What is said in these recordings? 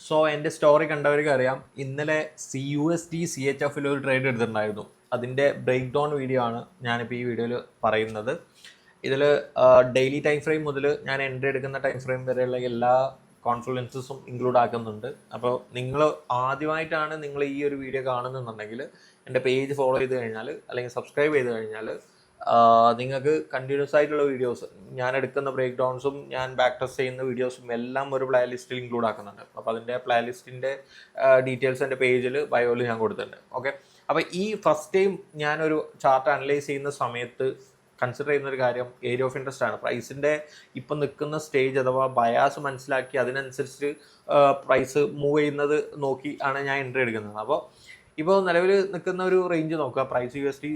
So എൻ്റെ story കണ്ടവർക്ക് അറിയാം, ഇന്നലെ CUSD CHF ഒരു ട്രേഡ് എടുത്തിട്ടുണ്ടായിരുന്നു. അതിൻ്റെ ബ്രേക്ക് ഡൗൺ വീഡിയോ ആണ് ഞാനിപ്പോൾ ഈ വീഡിയോയിൽ പറയുന്നത്. ഇതിൽ ഡെയിലി ടൈം ഫ്രെയിം മുതൽ ഞാൻ എൻട്രി എടുക്കുന്ന ടൈം ഫ്രെയിം വരെയുള്ള എല്ലാ കോൺഫ്ലുവൻസസും ഇൻക്ലൂഡ് ആക്കുന്നുണ്ട്. അപ്പോൾ നിങ്ങൾ ആദ്യമായിട്ടാണ് നിങ്ങൾ ഈ ഒരു വീഡിയോ കാണുന്നുണ്ടെങ്കിൽ എൻ്റെ പേജ് ഫോളോ ചെയ്ത് കഴിഞ്ഞാൽ അല്ലെങ്കിൽ സബ്സ്ക്രൈബ് ചെയ്ത് കഴിഞ്ഞാൽ നിങ്ങൾക്ക് കണ്ടിന്യൂസ് ആയിട്ടുള്ള വീഡിയോസ്, ഞാൻ എടുക്കുന്ന ബ്രേക്ക് ഡൗൺസും ഞാൻ ബാക്ക് ടെസ്റ്റ് ചെയ്യുന്ന വീഡിയോസും എല്ലാം ഒരു പ്ലേ ലിസ്റ്റിൽ ഇൻക്ലൂഡ് ആക്കുന്നുണ്ട്. അപ്പോൾ അതിൻ്റെ പ്ലേ ലിസ്റ്റിൻ്റെ ഡീറ്റെയിൽസ് എൻ്റെ പേജിൽ ബയോയിൽ ഞാൻ കൊടുത്തിട്ടുണ്ട്. ഓക്കെ, അപ്പോൾ ഈ ഫസ്റ്റ് ടൈം ഞാനൊരു ചാർട്ട് അനലൈസ് ചെയ്യുന്ന സമയത്ത് കൺസിഡർ ചെയ്യുന്ന ഒരു കാര്യം ഏരിയ ഓഫ് ഇൻട്രസ്റ്റ് ആണ്. പ്രൈസിൻ്റെ ഇപ്പം നിൽക്കുന്ന സ്റ്റേജ് അഥവാ ബയാസ് മനസ്സിലാക്കി അതിനനുസരിച്ച് പ്രൈസ് മൂവ് ചെയ്യുന്നത് നോക്കി ആണ് ഞാൻ എൻട്രി എടുക്കുന്നത്. അപ്പോൾ ഇപ്പോൾ നിലവിൽ നിൽക്കുന്ന ഒരു റേഞ്ച് നോക്കുക, പ്രൈസ്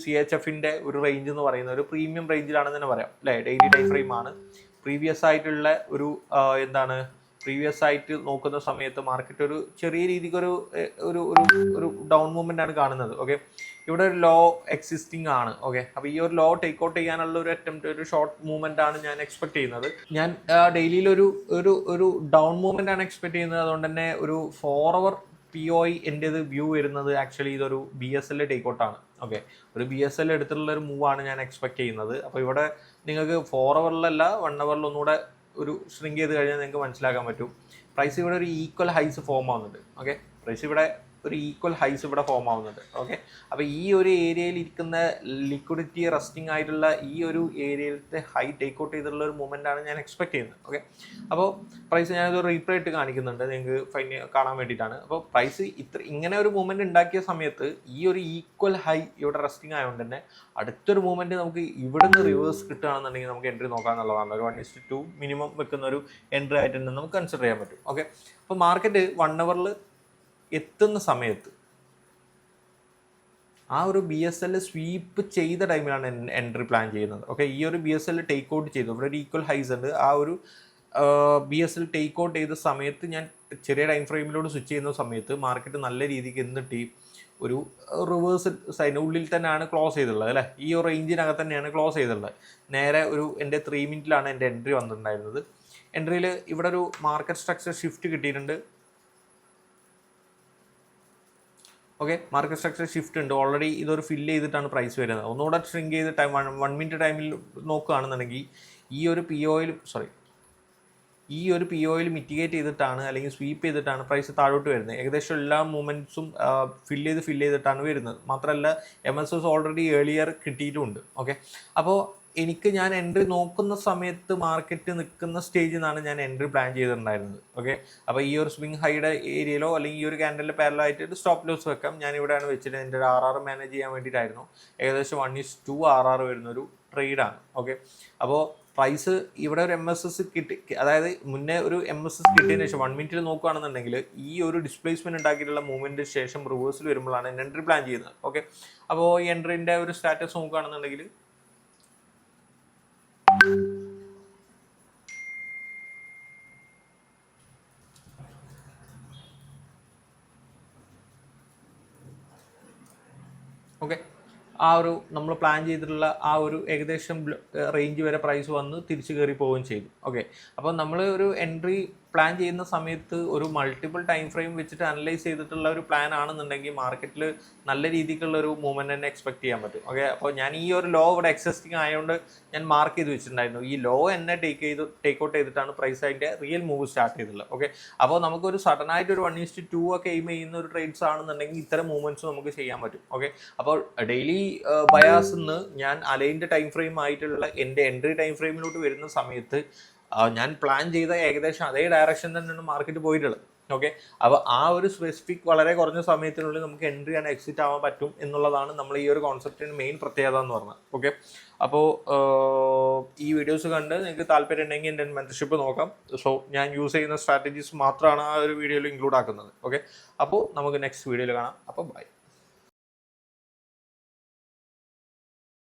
CHFൻ്റെ ഒരു റേഞ്ച് എന്ന് പറയുന്നത് ഒരു പ്രീമിയം റേഞ്ചിലാണെന്ന് തന്നെ പറയാം അല്ലേ. ഡെയിലി ടൈം ഫ്രെയിം ആണ്. പ്രീവിയസ് ആയിട്ടുള്ള ഒരു പ്രീവിയസ് ആയിട്ട് നോക്കുന്ന സമയത്ത് മാർക്കറ്റ് ഒരു ചെറിയ രീതിക്ക് ഒരു ഒരു ഡൗൺ മൂവ്മെൻ്റ് ആണ് കാണുന്നത്. ഓക്കെ, ഇവിടെ ഒരു ലോ എക്സിസ്റ്റിംഗ് ആണ്. ഓക്കെ, അപ്പോൾ ഈ ഒരു ലോ ടേക്ക് ഔട്ട് ചെയ്യാനുള്ള ഒരു അറ്റംപ്റ്റ്, ഒരു ഷോർട്ട് മൂവ്മെൻ്റ് ആണ് ഞാൻ എക്സ്പെക്ട് ചെയ്യുന്നത്. ഞാൻ ഡെയിലിയിൽ ഒരു ഡൗൺ മൂവ്മെൻ്റ് ആണ് എക്സ്പെക്ട് ചെയ്യുന്നത്. അതുകൊണ്ട് തന്നെ ഒരു 4 hour POI എൻ്റേത് വ്യൂ വരുന്നത് ആക്ച്വലി ഇതൊരു BSL ടേക്ക് ഔട്ടാണ്. ഓക്കെ, ഒരു BSL എടുത്തിട്ടുള്ള ഒരു മൂവാണ് ഞാൻ എക്സ്പെക്ട് ചെയ്യുന്നത്. അപ്പോൾ ഇവിടെ നിങ്ങൾക്ക് 4 hourലല്ല 1 hourൽ ഒന്നുകൂടെ ഒരു ഷ്രിങ്ക് ചെയ്ത് കഴിഞ്ഞാൽ നിങ്ങൾക്ക് മനസ്സിലാക്കാൻ പറ്റും. പ്രൈസ് ഇവിടെ ഒരു ഈക്വൽ ഹൈസ് ഫോം ആവുന്നുണ്ട്. ഓക്കെ, പ്രൈസ് ഇവിടെ ഒരു ഈക്വൽ ഹൈസ് ഇവിടെ ഫോം ആവുന്നുണ്ട്. ഓക്കെ, അപ്പോൾ ഈ ഒരു ഏരിയയിൽ ഇരിക്കുന്ന ലിക്വിഡിറ്റി റെസ്റ്റിംഗ് ആയിട്ടുള്ള ഈ ഒരു ഏരിയയിലത്തെ ഹൈ ടേക്ക് ഔട്ട് ചെയ്തിട്ടുള്ള ഒരു മൂവ്മെൻ്റ് ആണ് ഞാൻ എക്സ്പെക്ട് ചെയ്യുന്നത്. ഓക്കെ, അപ്പോൾ പ്രൈസ് ഞാനത് റീപ്ലേ ഇട്ട് കാണിക്കുന്നുണ്ട് നിങ്ങൾക്ക് കാണാൻ വേണ്ടിയിട്ടാണ്. അപ്പോൾ പ്രൈസ് ഇങ്ങനെ ഒരു മൂവ്മെൻറ്റ് ഉണ്ടാക്കിയ സമയത്ത് ഈ ഒരു ഈക്വൽ ഹൈ ഇവിടെ റെസ്റ്റിംഗ് ആയതുകൊണ്ട് തന്നെ അടുത്തൊരു മൂവ്മെൻറ്റ് നമുക്ക് ഇവിടെ നിന്ന് റിവേഴ്സ് കിട്ടുകയാണെന്നുണ്ടെങ്കിൽ നമുക്ക് എൻട്രി നോക്കാമെന്നുള്ളതാണ്. ഒരു 1:2 മിനിമം വെക്കുന്ന ഒരു എൻട്രി ആയിട്ട് തന്നെ നമുക്ക് കൺസിഡർ ചെയ്യാൻ പറ്റും. ഓക്കെ, അപ്പോൾ മാർക്കറ്റ് 1 hourൽ എത്തുന്ന സമയത്ത് ആ ഒരു BSL സ്വീപ്പ് ചെയ്ത ടൈമിലാണ് എൻട്രി പ്ലാൻ ചെയ്യുന്നത്. ഓക്കെ, ഈ ഒരു BSL ടേക്ക് ഔട്ട് ചെയ്തു, ഇവിടെ ഒരു ഈക്വൽ ഹൈസ് ഉണ്ട്. ആ ഒരു BSL ടേക്ക് ഔട്ട് ചെയ്ത സമയത്ത് ഞാൻ ചെറിയ ടൈം ഫ്രെയിമിലോട് സ്വിച്ച് ചെയ്യുന്ന സമയത്ത് മാർക്കറ്റ് നല്ല രീതിക്ക് എന്നിട്ട് ഒരു റിവേഴ്സ് സൈഡിനുള്ളിൽ തന്നെയാണ് ക്ലോസ് ചെയ്തിട്ടുള്ളത് അല്ലേ. ഈ ഒരു റേഞ്ചിനകത്ത് തന്നെയാണ് ക്ലോസ് ചെയ്തിട്ടുള്ളത്. നേരെ എൻ്റെ 3 minute എൻ്റെ എൻട്രി വന്നിട്ടുണ്ടായിരുന്നത്. എൻട്രിയിൽ ഇവിടെ ഒരു മാർക്കറ്റ് സ്ട്രക്ചർ ഷിഫ്റ്റ് കിട്ടിയിട്ടുണ്ട്. ഓക്കെ, മാർക്കറ്റ് സ്ട്രക്ചർ ഷിഫ്റ്റ് ഉണ്ട്. ഓൾറെഡി ഇതൊരു ഫില്ല് ചെയ്തിട്ടാണ് പ്രൈസ് വരുന്നത്. ഒന്നുകൂടെ ഷ്രിങ്ക് ചെയ്ത് ടൈം 1 minute ടൈമിൽ നോക്കുകയാണെന്നുണ്ടെങ്കിൽ ഈ ഒരു POയിൽ മിറ്റിഗേറ്റ് ചെയ്തിട്ടാണ് അല്ലെങ്കിൽ സ്വീപ്പ് ചെയ്തിട്ടാണ് പ്രൈസ് താഴോട്ട് വരുന്നത്. ഏകദേശം എല്ലാ മൂവ്മെൻറ്റ്സും ഫില്ല് ചെയ്തിട്ടാണ് വരുന്നത്. മാത്രമല്ല MSS ഓൾറെഡി ഏർലിയർ കിട്ടിയിട്ടുമുണ്ട്. ഓക്കെ, അപ്പോൾ ഞാൻ എൻട്രി നോക്കുന്ന സമയത്ത് മാർക്കറ്റ് നിൽക്കുന്ന സ്റ്റേജിൽ നിന്നാണ് ഞാൻ എൻട്രി പ്ലാൻ ചെയ്തിട്ടുണ്ടായിരുന്നത്. ഓക്കെ, അപ്പോൾ ഈ ഒരു സ്വിംഗ് ഹൈയുടെ ഏരിയയിലോ അല്ലെങ്കിൽ ഈ ഒരു ക്യാൻഡലിൽ പാരലൽ ആയിട്ട് സ്റ്റോപ്പ് ലോസ് വെക്കാം. ഞാൻ ഇവിടെയാണ് വെച്ചിട്ട് എൻ്റെ ഒരു RR മാനേജ് ചെയ്യാൻ വേണ്ടിയിട്ടായിരുന്നു. ഏകദേശം 1:2 RR വരുന്നൊരു ട്രേഡാണ്. ഓക്കെ, അപ്പോൾ പ്രൈസ് ഇവിടെ ഒരു MSS കിട്ടി, അതായത് മുന്നേ ഒരു MSS കിട്ടിയതിന് ശേഷം 1 minute നോക്കുകയാണെന്നുണ്ടെങ്കിൽ ഈ ഒരു ഡിസ്പ്ലേസ്മെൻറ്റ് ഉണ്ടാക്കിയിട്ടുള്ള മൂവ്മെൻറ്റിന് ശേഷം റിവേഴ്സിൽ വരുമ്പോഴാണ് എൻട്രി പ്ലാൻ ചെയ്യുന്നത്. ഓക്കെ, അപ്പോൾ ഈ എൻട്രീൻ്റെ ഒരു സ്റ്റാറ്റസ് നോക്കുകയാണെന്നുണ്ടെങ്കിൽ ഓക്കെ, ആ ഒരു നമ്മൾ പ്ലാൻ ചെയ്തിട്ടുള്ള ആ ഒരു ഏകദേശം റേഞ്ച് വരെ പ്രൈസ് വന്ന് തിരിച്ചു കയറി പോവുകയും ചെയ്തു. ഓക്കെ, അപ്പോൾ നമ്മൾ ഒരു എൻട്രി പ്ലാൻ ചെയ്യുന്ന സമയത്ത് ഒരു മൾട്ടിപ്പിൾ ടൈം ഫ്രെയിം വെച്ചിട്ട് അനലൈസ് ചെയ്തിട്ടുള്ള ഒരു പ്ലാൻ ആണെന്നുണ്ടെങ്കിൽ മാർക്കറ്റിൽ നല്ല രീതിക്കുള്ള ഒരു മൂവ്മെൻറ്റ് തന്നെ എക്സ്പെക്ട് ചെയ്യാൻ പറ്റും. ഓക്കെ, അപ്പോൾ ഞാൻ ഈ ഒരു ലോ ഇവിടെ എക്സിസ്റ്റിംഗ് ആയതുകൊണ്ട് ഞാൻ മാർക്ക് ചെയ്ത് വെച്ചിട്ടുണ്ടായിരുന്നു. ഈ ലോ എന്നെ ടേക്ക് ഔട്ട് ചെയ്തിട്ടാണ് പ്രൈസ് അതിൻ്റെ റിയൽ മൂവ് സ്റ്റാർട്ട് ചെയ്തിട്ടുള്ളത്. ഓക്കെ, അപ്പോൾ നമുക്കൊരു സഡനായിട്ട് ഒരു 1:2 ഒക്കെ എയിം ചെയ്യുന്ന ഒരു ട്രേഡ്സ് ആണെന്നുണ്ടെങ്കിൽ ഇത്തരം മൂവ്മെൻറ്റ്സ് നമുക്ക് ചെയ്യാൻ പറ്റും. ഓക്കെ, അപ്പോൾ ഡെയിലി ബയാസ് നിന്ന് ഞാൻ അലൈൻഡ് ടൈം ഫ്രെയിം ആയിട്ടുള്ള എൻ്റെ എൻട്രി ടൈം ഫ്രെയിമിലോട്ട് വരുന്ന സമയത്ത് ഞാൻ പ്ലാൻ ചെയ്ത ഏകദേശം അതേ ഡയറക്ഷൻ തന്നെയാണ് മാർക്കറ്റ് പോയിട്ടുള്ളത്. ഓക്കെ, അപ്പോൾ ആ ഒരു സ്പെസിഫിക് വളരെ കുറഞ്ഞ സമയത്തിനുള്ളിൽ നമുക്ക് എൻട്രി ആൻഡ് എക്സിറ്റ് ആവാൻ പറ്റും എന്നുള്ളതാണ് നമ്മൾ ഈ ഒരു കോൺസെപ്റ്റിന് മെയിൻ പ്രത്യേകത എന്ന് പറഞ്ഞത്. ഓക്കെ, അപ്പോൾ ഈ വീഡിയോസ് കണ്ട് നിങ്ങൾക്ക് താല്പര്യം ഉണ്ടെങ്കിൽ എൻ്റെ മെൻറ്റർഷിപ്പ് നോക്കാം. സോ ഞാൻ യൂസ് ചെയ്യുന്ന സ്ട്രാറ്റജീസ് മാത്രമാണ് ആ ഒരു വീഡിയോയിൽ ഇൻക്ലൂഡ് ആക്കുന്നത്. ഓക്കെ, അപ്പോൾ നമുക്ക് നെക്സ്റ്റ് വീഡിയോയിൽ കാണാം. അപ്പോൾ ബൈ.